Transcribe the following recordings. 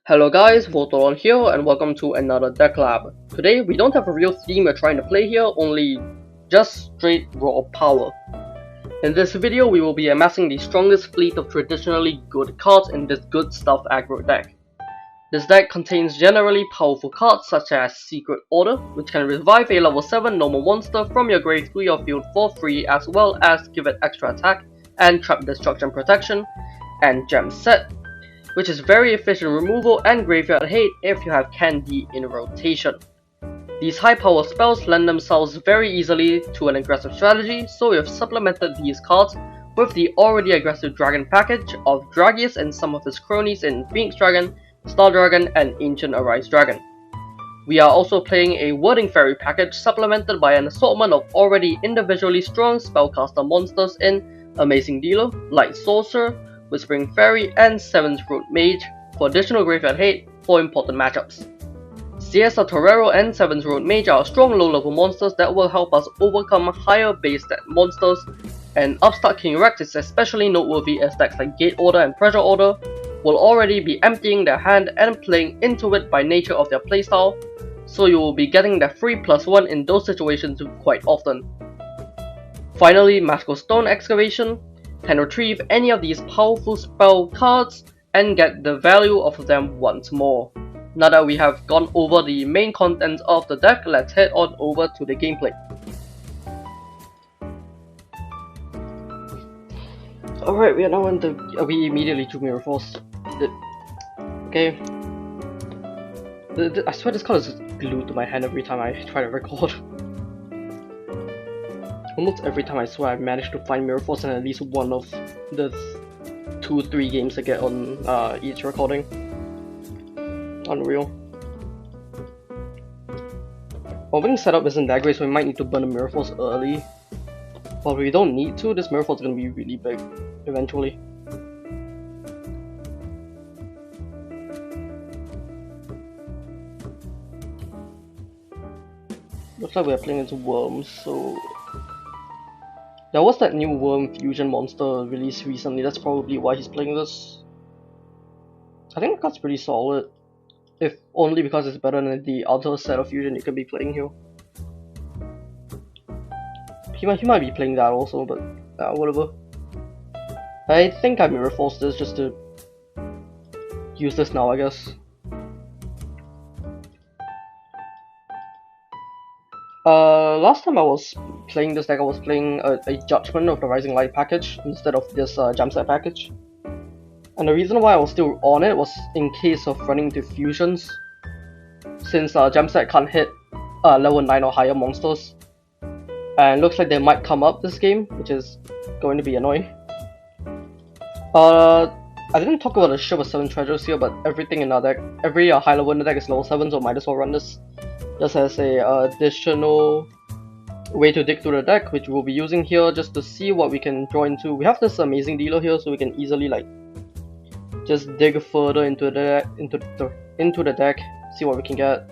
Hello guys, Voltron here and welcome to another deck lab. Today we don't have a real theme we're trying to play here, only just straight raw power. In this video we will be amassing the strongest fleet of traditionally good cards in this good stuff aggro deck. This deck contains generally powerful cards such as Secret Order, which can revive a level 7 normal monster from your grave to your field for free, as well as give it extra attack and trap destruction protection, and Gem Set, which is very efficient removal and graveyard hate if you have Candy in rotation. These high power spells lend themselves very easily to an aggressive strategy, so we have supplemented these cards with the already aggressive dragon package of Dragias and some of his cronies in Phoenix Dragon, Star Dragon, and Ancient Arise Dragon. We are also playing a Wording Fairy package supplemented by an assortment of already individually strong spellcaster monsters in Amazing Dealer, Light Sorcerer, Whispering Fairy, and 7th Root Mage for additional graveyard hate for important matchups. Siesta Torero and 7th Root Mage are strong low-level monsters that will help us overcome higher base stat monsters, and Upstart King Rex is especially noteworthy as decks like Gate Order and Pressure Order will already be emptying their hand and playing into it by nature of their playstyle, so you will be getting the free +1 in those situations quite often. Finally, Magical Stone Excavation can retrieve any of these powerful spell cards and get the value of them once more. Now that we have gone over the main contents of the deck, let's head on over to the gameplay. Alright, we are now in the... we immediately drew Mirror Force. Okay. I swear this card is glued to my hand every time I try to record. Almost every time I swear I've managed to find Mirror Force in at least one of the 2-3 games I get on each recording. Unreal. Opening setup isn't that great, so we might need to burn a Mirror Force early. But if we don't need to, this Mirror Force is going to be really big eventually. Looks like we are playing into Worms, so... There was that new Worm Fusion monster released recently, that's probably why he's playing this. I think the card's pretty solid, if only because it's better than the other set of Fusion you could be playing here. He might be playing that also, but whatever. I think I Mirror Forced this just to use this now, I guess. Last time I was playing this deck, I was playing a Judgment of the Rising Light package instead of this Gem Set package. And the reason why I was still on it was in case of running into fusions, since Gem Set can't hit level 9 or higher monsters. And it looks like they might come up this game, which is going to be annoying. I didn't talk about the Ship of 7 Treasures here, but everything in our deck, every high level in the deck is level 7, so might as well run this. Just as a additional way to dig through the deck, which we'll be using here just to see what we can draw into. We have this Amazing Dealer here, so we can easily like just dig further into the deck, see what we can get.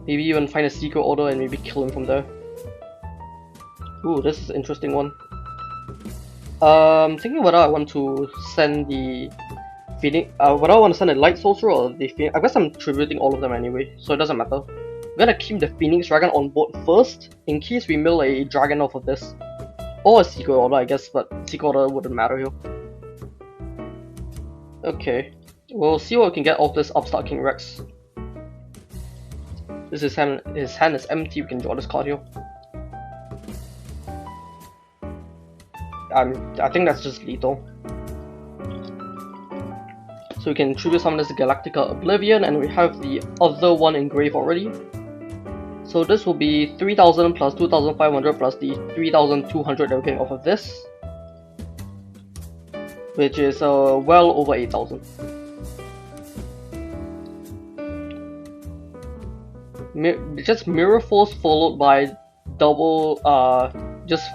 Maybe even find a Secret Order and maybe kill him from there. Ooh, this is an interesting one. Thinking whether I want to send the whether I want to send a Light Sorcerer or the Phoenix. I guess I'm tributing all of them anyway, so it doesn't matter. I'm gonna keep the Phoenix Dragon on board first, in case we mill a Dragon off of this. Or a Secret Order, I guess, but Secret Order wouldn't matter here. Okay, we'll see what we can get off this Upstart King Rex. This is his hand is empty, we can draw this card here. I think that's just lethal. So we can tribute summon this Galactica Oblivion, and we have the other one in grave already. So this will be 3000 plus 2500 plus the 3200 that we're getting off of this, which is well over 8000. Just Mirror Force followed by double, just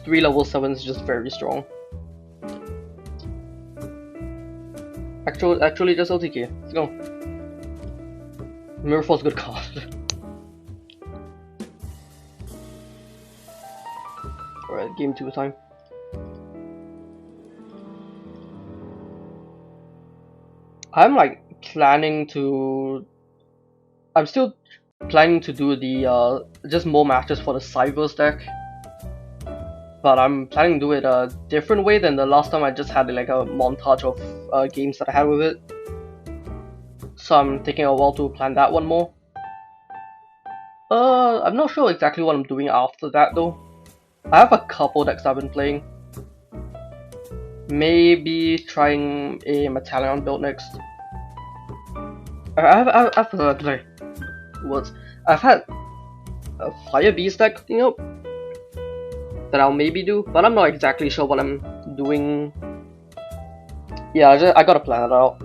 3 level 7s is just very strong. Actually just LTK. Let's go. Mirror Force good card. Alright, game 2 time. I'm like planning to. I'm still planning to do the just more matches for the Cyber's deck, but I'm planning to do it a different way than the last time. I just had like a montage of games that I had with it, so I'm taking a while to plan that one more. I'm not sure exactly what I'm doing after that though. I have a couple decks I've been playing. Maybe trying a Metallion build next. I've had a Fire Beast deck cooking up that I'll maybe do, but I'm not exactly sure what I'm doing. Yeah, I gotta plan it out.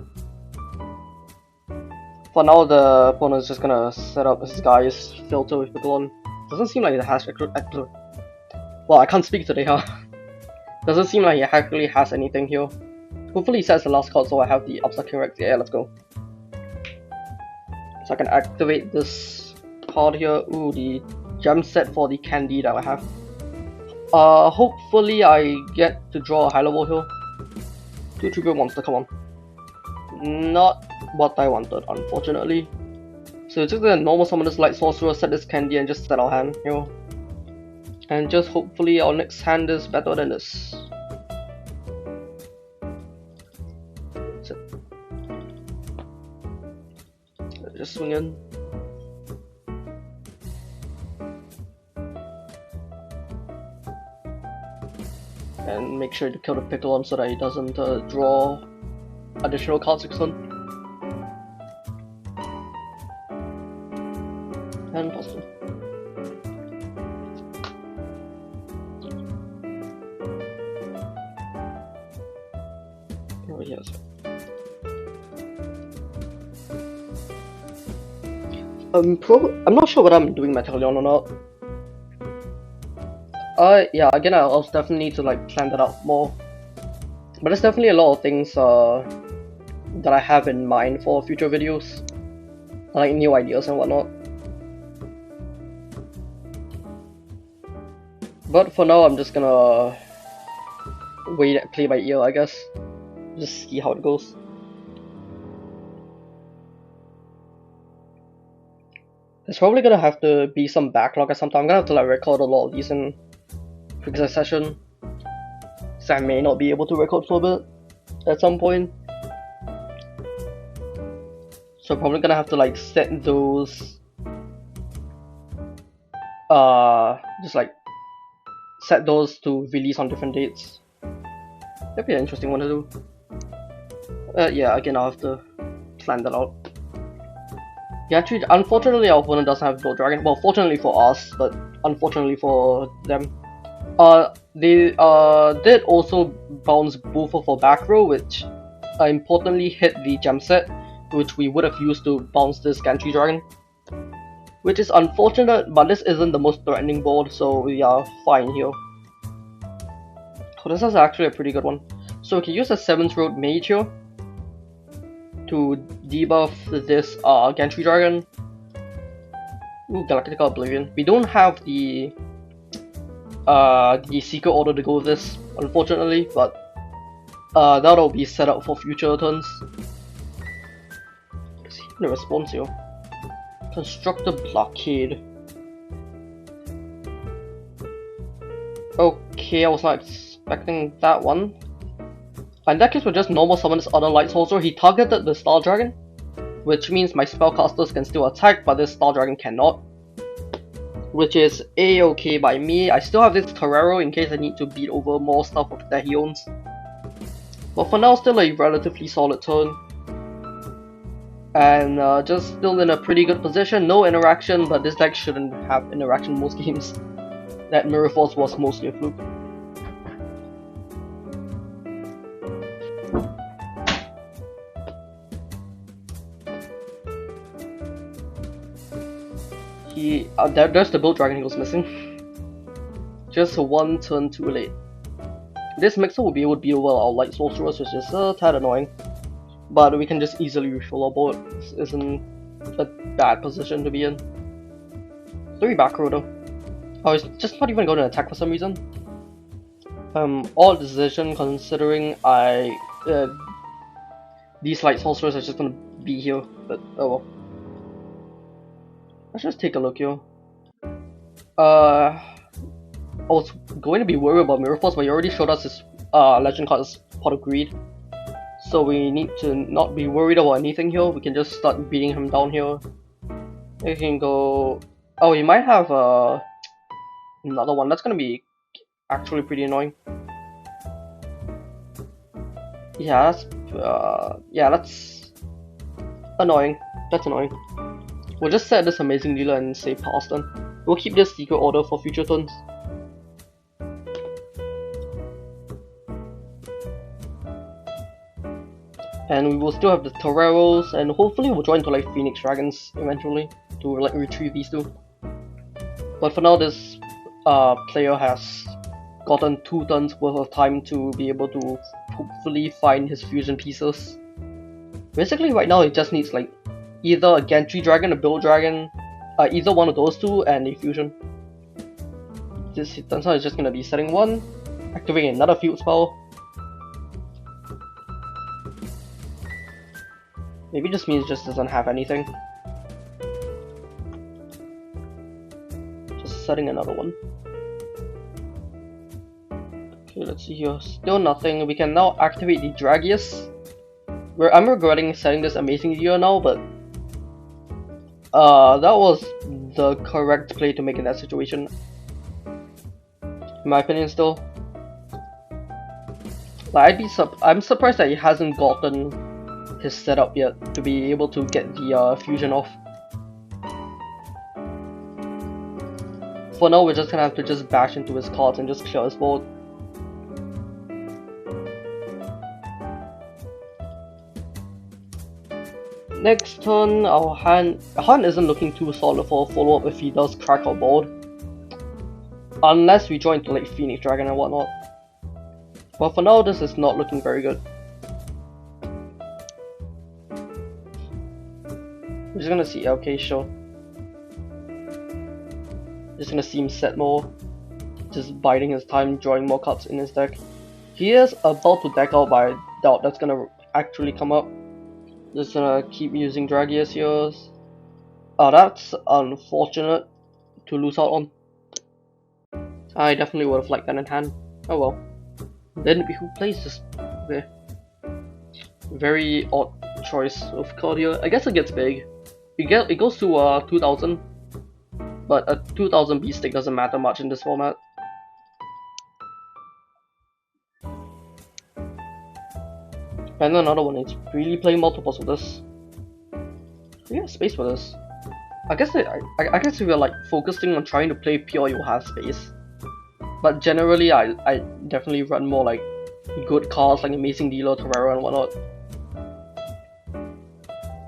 For now, the opponent's just gonna set up this guy's filter with Piccolon. Doesn't seem like it has. Well, I can't speak today, huh? Doesn't seem like he actually has anything here. Hopefully he sets the last card so I have the Upstart King Rex. Yeah, let's go. So I can activate this card here. Ooh, the gem set for the candy that I have. Hopefully I get to draw a high level here. 2 trigger monster, come on. Not what I wanted, unfortunately. So it's just gonna normal summon this Light Sorcerer, set this candy, and just set our hand here. And just hopefully our next hand is better than this. That's it. Just swing in. And make sure to kill the Piccolon so that he doesn't draw additional cards next turn. And positive. Oh yes. I'm not sure whether I'm doing Metallion or not. Yeah, again, I'll definitely need to like plan that out more. But there's definitely a lot of things that I have in mind for future videos, like new ideas and whatnot. But for now, I'm just gonna wait and play by ear, I guess. Just see how it goes. There's probably gonna have to be some backlog or something. I'm gonna have to like record a lot of these in quick succession, so I may not be able to record for a bit at some point. So I'm probably gonna have to like set those, just like set those to release on different dates. That'd be an interesting one to do. Yeah, again, I'll have to plan that out. Yeah, actually, unfortunately, our opponent doesn't have Gold Dragon. Well, fortunately for us, but unfortunately for them. They did also bounce Buffer for back row, which importantly hit the gem set, which we would have used to bounce this Gantry Dragon. Which is unfortunate, but this isn't the most threatening board, so we are fine here. So this is actually a pretty good one. So we can use a 7th Road Mage here to debuff this Gantry Dragon. Ooh, Galactica Oblivion. We don't have the secret order to go with this, unfortunately, but that'll be set up for future turns. Let's see the response here. Constructor Blockade. Okay, I was not expecting that one. In that case, we'll just normal summon this other Light Sorcerer. He targeted the Star Dragon, which means my spellcasters can still attack, but this Star Dragon cannot. Which is a-okay by me. I still have this Torero in case I need to beat over more stuff that he owns. But for now, still a relatively solid turn. And just still in a pretty good position. No interaction, but this deck shouldn't have interaction most games. That Mirror Force was mostly a fluke. There's the Build Dragon he was missing. Just one turn too late. This mixer will be able to beat over our Light Sorcerers, which is a tad annoying. But we can just easily refill our board. This isn't a bad position to be in. 3 back row though. I was just not even going to attack for some reason. Odd decision considering I these Light Sorcerers are just gonna be here, but oh well. Let's just take a look here. I was going to be worried about Mirror Force, but he already showed us his legend card as Pot of Greed. So we need to not be worried about anything here. We can just start beating him down here. We can go... Oh, he might have another one. That's gonna be actually pretty annoying. Yeah, that's annoying. That's annoying. We'll just set this amazing dealer and save past then. We'll keep this secret order for future turns. And we will still have the Toreros, and hopefully we'll join to like Phoenix Dragons eventually to like retrieve these two. But for now, this player has gotten 2 turns worth of time to be able to hopefully find his fusion pieces. Basically, right now it just needs like either a Gantry Dragon, a Build Dragon, either one of those two, and a fusion. This turns out it's just gonna be setting 1, activating another field spell. Maybe this means it just doesn't have anything. Just setting another one. Okay, let's see here. Still nothing. We can now activate the Dragias. I'm regretting setting this amazing gear now, but that was the correct play to make in that situation. In my opinion, still. Like, I'm surprised that he hasn't gotten his setup yet to be able to get the fusion off. For now, we're just gonna have to just bash into his cards and just clear his board. Next turn, our hand isn't looking too solid for a follow-up if he does crack our board. Unless we join to like Phoenix Dragon and whatnot. But for now, this is not looking very good. We're just gonna see, okay, sure. Just gonna see him set more. Just biding his time, drawing more cards in his deck. He is about to deck out, but I doubt that's gonna actually come up. Just gonna keep using Dragias here. Oh, that's unfortunate to lose out on. I definitely would have liked that in hand. Oh well. Then who plays this? Okay. Very odd choice of card here. I guess it gets big. It goes to 2000, but a 2000 beast stick doesn't matter much in this format. And another one is really playing multiples with this. We have space for this. I guess if you're like focusing on trying to play pure, you'll have space. But generally, I definitely run more like good cards like Amazing Dealer, Torero, and whatnot.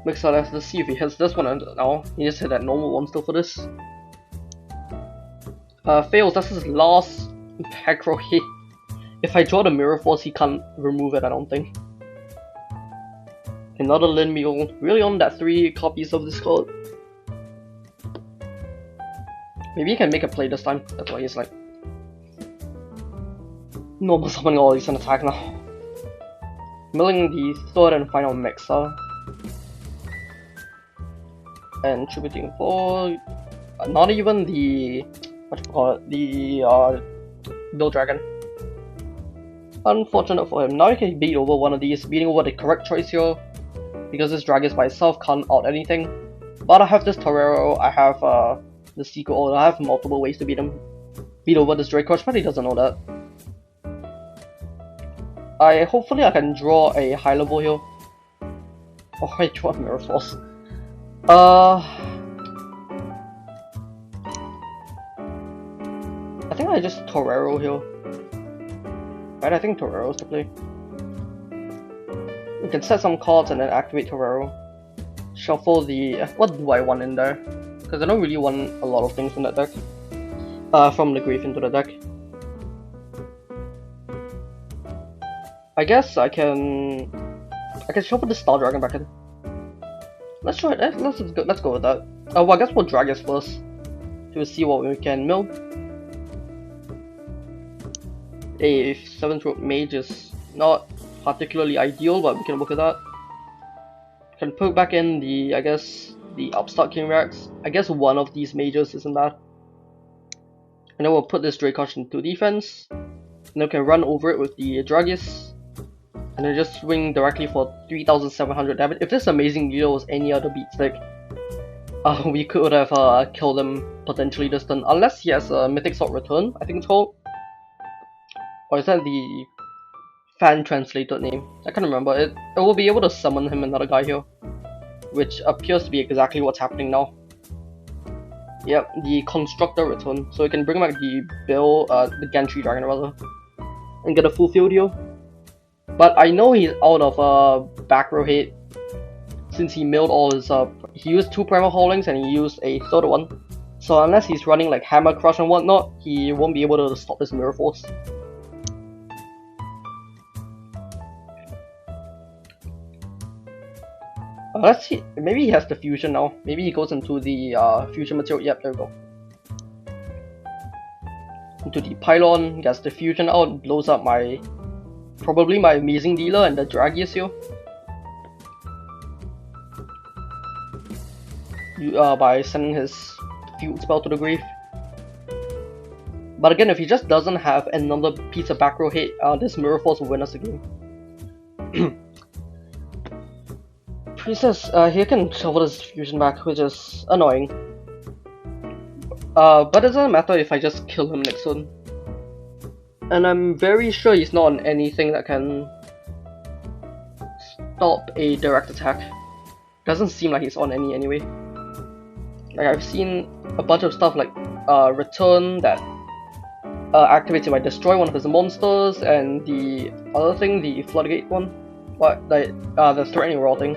Mix out, let's see if he hits this one, and now he just hit that normal one still for this. Fails, that's his last Aggro hit. If I draw the Mirror Force, he can't remove it, I don't think. Another Lin Mule, really on that 3 copies of this card. Maybe he can make a play this time, that's why he's like normal summoning all these and attack now. Milling the 3rd and final Mixer. And tributing for not even the what you call it, the Build Dragon. Unfortunate for him. Now he can beat over one of these, beating over the correct choice here, because this Dragias by itself can't out anything. But I have this Torero, I have the Secret Order, I have multiple ways to beat over this Dracosh, but he doesn't know that. Hopefully I can draw a high level here. Oh, I draw a Mirror Force. I think I just Torero here. Right, I think Torero's to play. We can set some cards and then activate Torero. Shuffle the... what do I want in there? Because I don't really want a lot of things in that deck. From the grave into the deck. I guess I can shuffle the Star Dragon back in. Let's try it. Let's go with that. Well, I guess we'll Dragias first to see what we can mill. A 7th rope Mage is not particularly ideal, but we can work with that. Can put back in the, I guess, the Upstart King Rex. I guess one of these mages isn't bad. And then we'll put this Dragias into defense. And then we can run over it with the Dragias. And then just swing directly for 3700 damage. If this amazing leader was any other beat stick, we could have killed him potentially this turn. Unless he has a Mythic Sword Return, I think it's called. Or is that the fan translated name? I can't remember. It will be able to summon him another guy here, which appears to be exactly what's happening now. Yep, the Constructor Return. So we can bring back the the Gantry Dragon rather, and get a full field here. But I know he's out of back row hate, since he milled all his he used 2 Primal Haulings and he used a third one. So unless he's running like Hammer Crush and whatnot, he won't be able to stop this Mirror Force. Let's see, maybe he has the fusion now. Maybe he goes into the fusion material. Yep, there we go. Into the pylon, gets the fusion out, blows up probably my amazing dealer and the Dragias here. By sending his field spell to the grave. But again, if he just doesn't have another piece of back row hit, this Mirror Force will win us the game. Priestess, he can shovel his fusion back, which is annoying. But it doesn't matter if I just kill him next turn. And I'm very sure he's not on anything that can stop a direct attack. Doesn't seem like he's on any anyway. Like I've seen a bunch of stuff like Return that activates if I destroy one of his monsters, and the other thing, the Floodgate one. The Threatening Raw thing.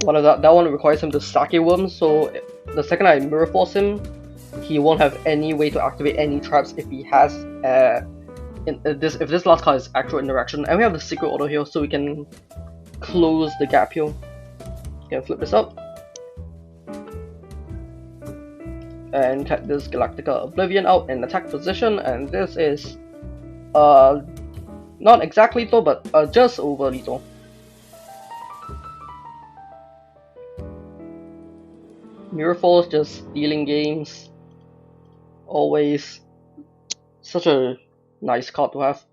That one requires him to sack a worm, so the second I Mirror Force him, he won't have any way to activate any traps if he has if this last card is actual interaction. And we have the Secret Order here, so we can close the gap here. Can flip this up and get this Galactica Oblivion out in attack position, and this is not exactly lethal, but just over lethal. Mirror Force just stealing games. Always such a nice card to have.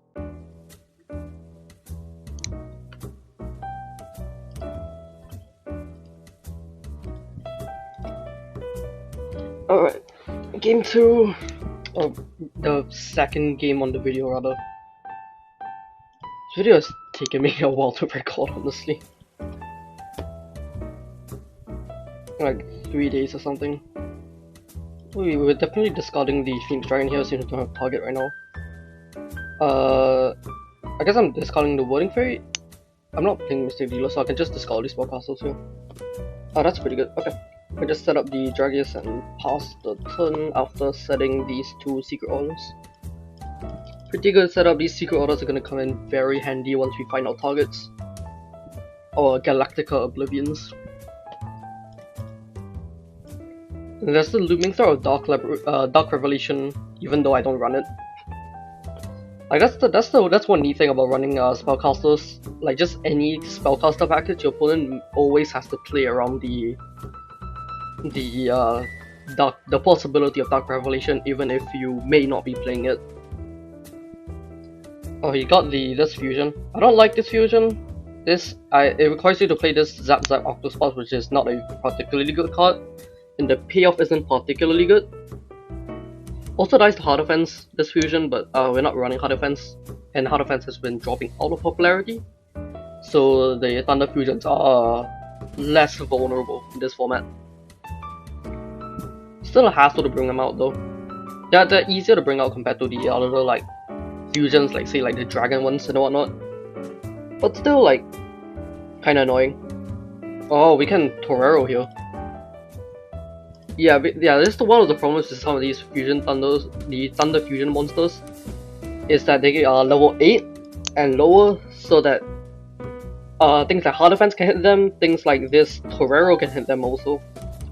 Alright, game 2, or the second game on the video rather. This video has taken me a while to record, honestly. Like 3 days or something. We were definitely discarding the Phoenix Dragon here since we don't have target right now. I guess I'm discarding the Wording Fairy. I'm not playing Mystic Dealer, so I can just discard these spellcasters here. Oh, that's pretty good. Okay. I just set up the Dragias and pass the turn after setting these 2 Secret Orders. Pretty good setup. These Secret Orders are gonna come in very handy once we find our targets. Or Galactica Oblivions. And there's the Looming Star of Dark Revelation, even though I don't run it. Like that's one neat thing about running spellcasters. Like just any spellcaster package, your opponent always has to play around the possibility of Dark Revelation, even if you may not be playing it. Oh, he got this fusion. I don't like this fusion. It requires you to play this Zap Zap Octospot, which is not a particularly good card, and the payoff isn't particularly good. Also dies to Hard Defense, this fusion, but we're not running Hard Defense, and Hard Defense has been dropping out of popularity, so the Thunder fusions are less vulnerable in this format. Still a hassle to bring them out though. They're easier to bring out compared to the other like fusions, like say like the dragon ones and whatnot. But still like kinda annoying. Oh, we can Torero here. Yeah, this is one of the problems with some of these fusion thunders, the thunder fusion monsters, is that they are level 8 and lower, so that things like Hard Defense can hit them, things like this Torero can hit them also.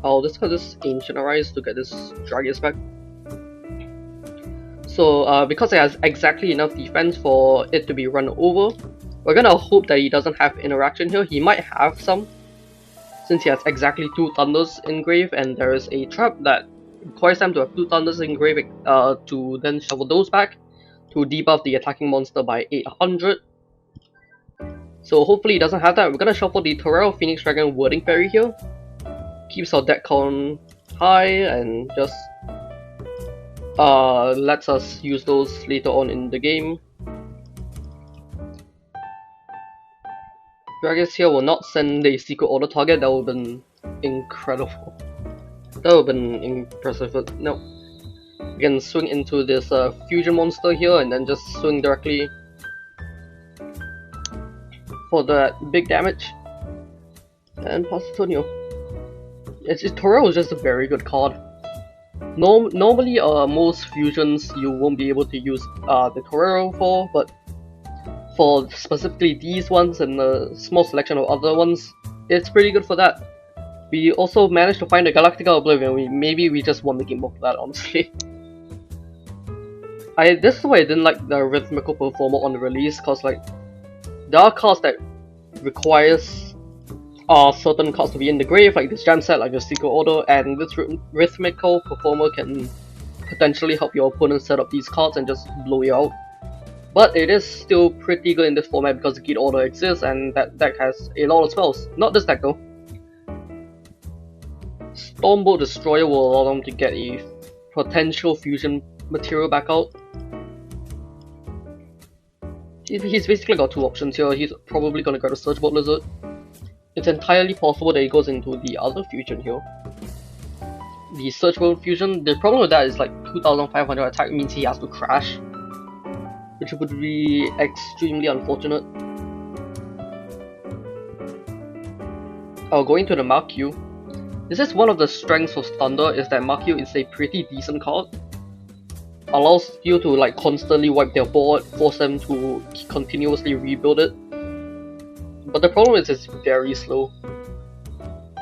I'll discard this Ancient Arise to get this Dragias back. So because it has exactly enough defense for it to be run over, We're gonna hope that he doesn't have interaction here. He might have some, since he has exactly 2 Thunders engraved, and there is a trap that requires them to have 2 Thunders engraved to then shuffle those back to debuff the attacking monster by 800. So hopefully he doesn't have that. We're gonna shuffle the Torero Phoenix Dragon Wording Fairy here. Keeps our deck count high and just lets us use those later on in the game. Dragias here will not send a secret order target. That would have been incredible. That would have been impressive, but no. We can swing into this fusion monster here and then just swing directly for that big damage. And pass the turn here. Torero is just a very good card. Normally, most fusions you won't be able to use the Torero for, but for specifically these ones and a small selection of other ones, it's pretty good for that. We also managed to find the Galactica Oblivion. Maybe we just won the game for that, honestly. This is why I didn't like the Rhythmical Performer on the release, cause like there are cards that requires certain cards to be in the grave, like this jam set, like the Secret Order, and this Rhythmical Performer can potentially help your opponent set up these cards and just blow you out. But it is still pretty good in this format because the Gate Order exists and that deck has a lot of spells. Not this deck though. Stormbolt Destroyer will allow them to get a potential fusion material back out. He's basically got 2 options here. He's probably gonna go to Searchbolt Lizard. It's entirely possible that he goes into the other fusion here. The Searchbolt fusion, the problem with that is like 2500 attack means he has to crash, which would be extremely unfortunate. Going to the Markyu. This is one of the strengths of Thunder, is that Markyu is a pretty decent card. Allows you to like constantly wipe their board, force them to continuously rebuild it. But the problem is it's very slow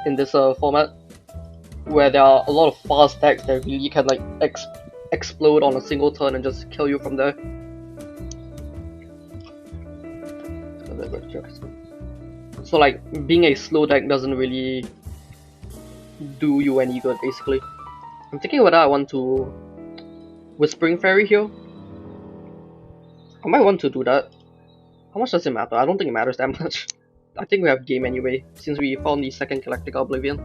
in this format, where there are a lot of fast decks that really can like explode on a single turn and just kill you from there. So like being a slow deck doesn't really do you any good basically. I'm thinking whether I want to Whispering Fairy here. I might want to do that. How much does it matter? I don't think it matters that much. I think we have game anyway, since we found the second Galactica Oblivion.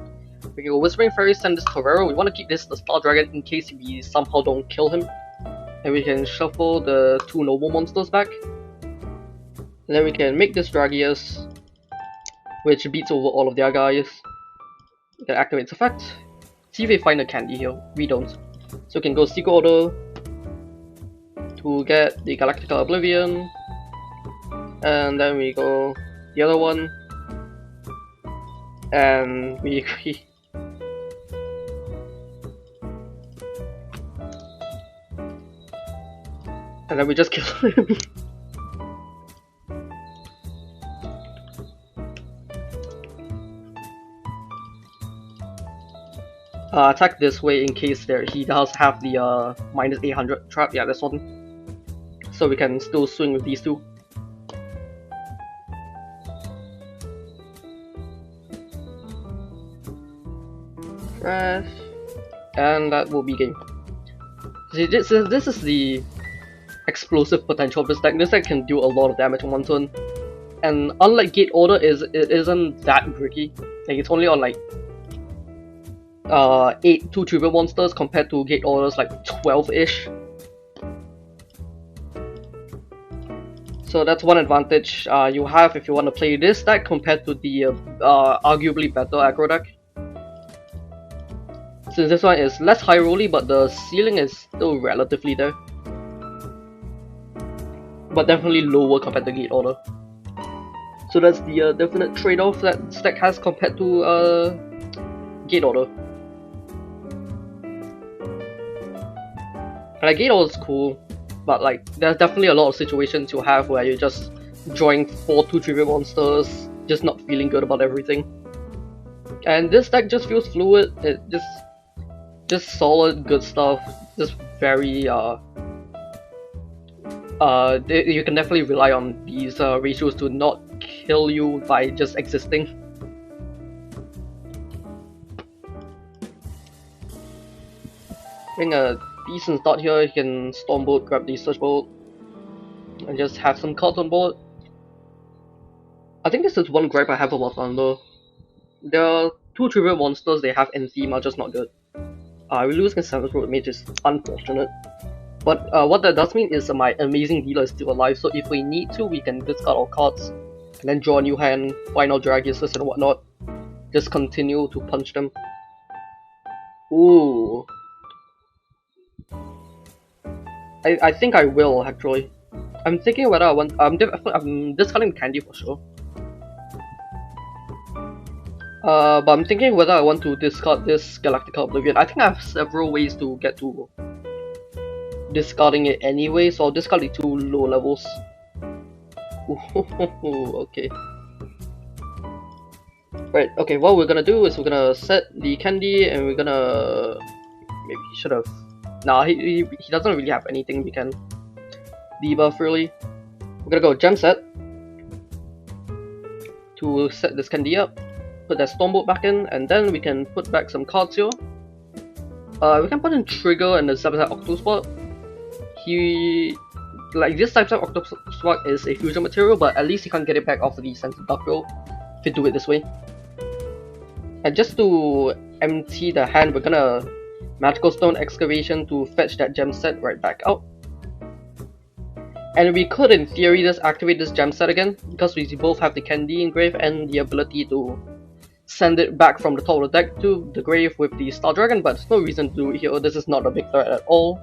We can go Whispering Fairy, send this Torero. We want to keep this the Star Dragon in case we somehow don't kill him. And we can shuffle the 2 Noble Monsters back. And then we can make this Dragias, which beats over all of their guys. We can activate its effect. See if they find a candy here. We don't. So we can go Secret Order to get the Galactica Oblivion. And then we go the other one. And we agree. And then we just kill him. Attack this way in case he does have the minus 800 trap. Yeah, this one. So we can still swing with these 2. Crash. And that will be game. See, this is the explosive potential of this deck. This deck can do a lot of damage in 1 turn. And unlike Gate Order, it isn't that bricky. Like, it's only on like 8 2 tribute monsters compared to Gate Order's like 12-ish. So that's one advantage you have if you want to play this deck compared to the arguably better aggro deck. Since this one is less high rolly, but the ceiling is still relatively there. But definitely lower compared to Gate Order. So that's the definite trade-off that this deck has compared to Gate Order. Like, Gate Order is cool, but like there's definitely a lot of situations you have where you're just drawing 4 2 tribute monsters, just not feeling good about everything. And this deck just feels fluid. It just solid, good stuff. Just very you can definitely rely on these ratios to not kill you by just existing. Having a decent start here, you can Stormbolt, grab the Search Bolt, and just have some cards on board. I think this is one gripe I have about Thunder. There are two tribute monsters they have in theme are just not good. We lose against Savage Road Mage is unfortunate. But what that does mean is my amazing dealer is still alive, so if we need to, we can discard our cards, and then draw a new hand, find out Dragias and whatnot. Just continue to punch them. Ooh. I think I will, actually. I'm thinking whether I want... I'm discarding candy for sure. But I'm thinking whether I want to discard this Galactica Oblivion. I think I have several ways to get to discarding it anyway, so I'll discard the two low levels. Okay. Right, okay, what we're gonna do is we're gonna set the candy and we're gonna... Maybe he should have... Nah, he doesn't really have anything we can debuff really. We're gonna go gem set to set this candy up, put that Stormbolt back in, and then we can put back some cards here. We can put in Trigger and the Zap-Zap Octospot. This Zap-Zap Octospot is a fusion material, but at least you can't get it back off of the Sense of Dark Roll if you do it this way. And just to empty the hand, we're gonna Magical Stone Excavation to fetch that gem set right back out. And we could, in theory, just activate this gem set again, because we both have the candy in grave and the ability to send it back from the top of the deck to the grave with the Star Dragon, but there's no reason to do it here. This is not a big threat at all.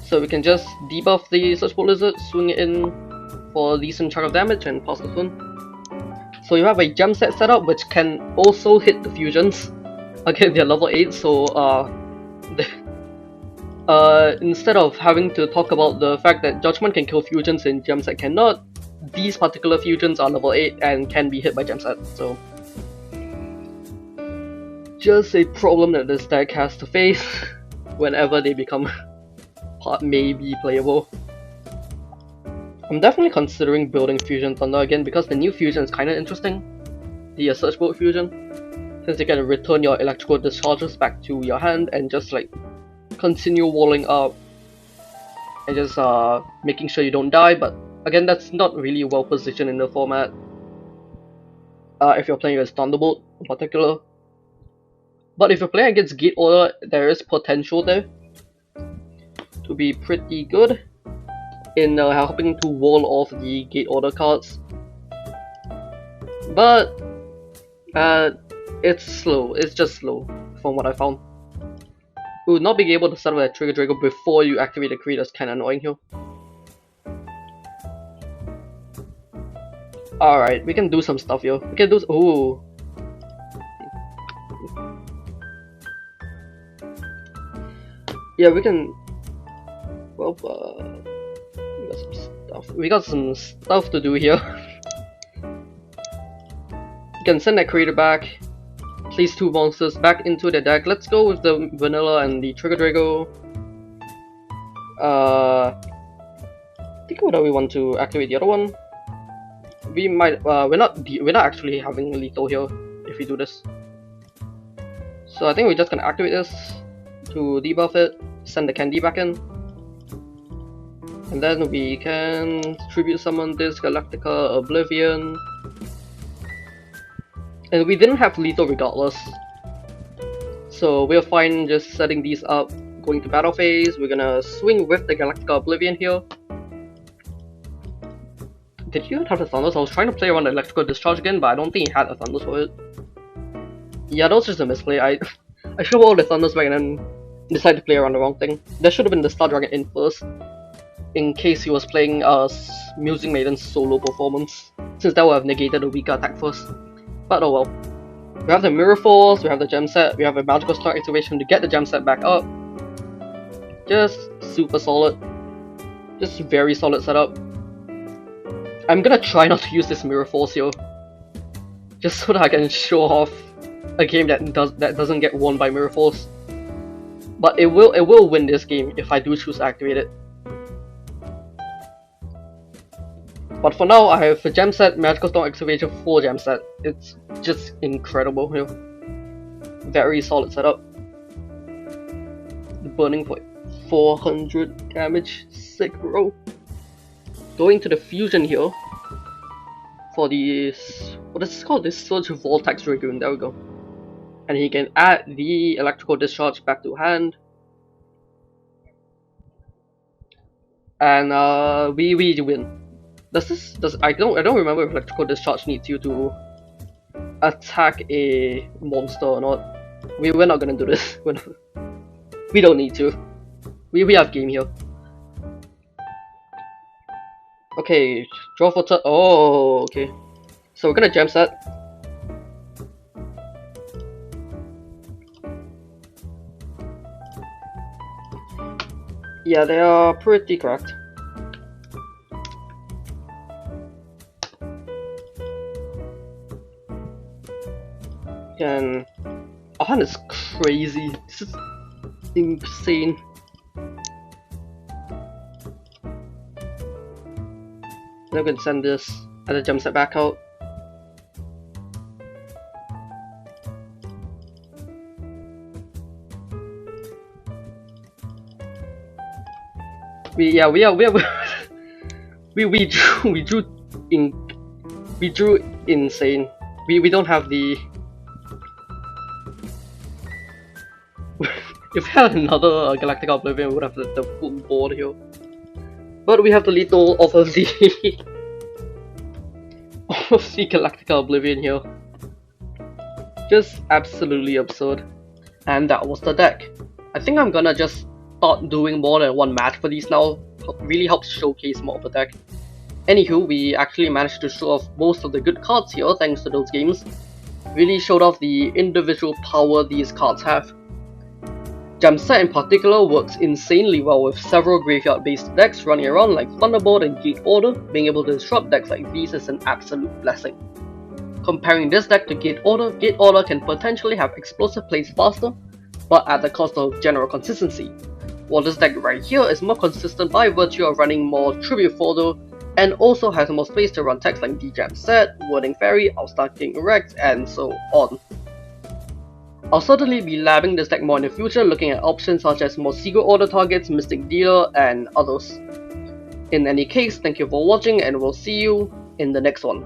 So we can just debuff the Search Bolt Lizard, swing it in for a decent chunk of damage, and pass the turn. So you have a gem set setup which can also hit the fusions. Again, they're level 8, so instead of having to talk about the fact that Judgment can kill fusions and gem set cannot, these particular fusions are level 8 and can be hit by gem set, so just a problem that this deck has to face whenever they become maybe playable. I'm definitely considering building Fusion Thunder again because the new fusion is kinda interesting. The Search Bolt fusion. Since you can return your electrical discharges back to your hand and just like continue walling up and just making sure you don't die, but again that's not really well positioned in the format if you're playing against Thunderbolt in particular. But if you're playing against Gate Order, there is potential there to be pretty good in helping to wall off the Gate Order cards. But it's slow, it's just slow from what I found. Not being able to set up that Trigger Drago before you activate the creator is kinda annoying here. Alright, we can do some stuff here. We can do ooh. Yeah, we can well we got some stuff to do here. You can send that creator back. Place two monsters back into the deck. Let's go with the vanilla and the Trigger Drago. Think whether we want to activate the other one. We might. We're not actually having lethal here if we do this. So I think we're just gonna activate this to debuff it. Send the candy back in, and then we can tribute summon this Galactica Oblivion. And we didn't have lethal regardless, so we're fine just setting these up, going to battle phase. We're gonna swing with the Galactica Oblivion here. Did you have the Thunders? I was trying to play around the Electrical Discharge again, but I don't think he had the Thunders for it. Yeah, that was just a misplay. I should have all the Thunders back and then decided to play around the wrong thing. There should have been the Star Dragon in first, in case he was playing Music Maiden's solo performance, since that would have negated the weaker attack first. But oh well. We have the Mirror Force, we have the gem set, we have a Magical Star Activation to get the gem set back up. Just super solid. Just very solid setup. I'm gonna try not to use this Mirror Force here, just so that I can show off a game that doesn't get won by Mirror Force. But it will win this game if I do choose to activate it. But for now, I have a gem set, Magical Stone Excavation 4 gem set. It's just incredible here. Very solid setup. The Burning Point, 400 damage, sick bro. Going to the fusion here for the, what is this called? This Surge Vortex Dragoon, there we go. And he can add the Electrical Discharge back to hand. And we win. I don't remember if Electrical Discharge needs you to attack a monster or not. We're not gonna do this. We don't need to. We have game here. Okay, draw for turn. Oh, okay. So we're gonna gem set. Yeah, they are pretty correct. And our hand is crazy. This is insane. I'm gonna send this as a gem set back out. We drew insane. We don't have the. If we had another Galactica Oblivion, we would have the full board here. But we have the lethal of the of the Galactica Oblivion here. Just absolutely absurd. And that was the deck. I think I'm gonna just start doing more than one match for these now. Really helps showcase more of the deck. Anywho, we actually managed to show off most of the good cards here thanks to those games. Really showed off the individual power these cards have. Gem set in particular works insanely well with several graveyard based decks running around like Thunderbolt and Gate Order. Being able to disrupt decks like these is an absolute blessing. Comparing this deck to Gate Order can potentially have explosive plays faster, but at the cost of general consistency. While this deck right here is more consistent by virtue of running more Tribute Fodder, and also has more space to run decks like D-Gem Set, Wording Fairy, Upstart King Rex, and so on. I'll certainly be labbing this deck more in the future, looking at options such as more Secret Order targets, Mystic Dealer, and others. In any case, thank you for watching and we'll see you in the next one.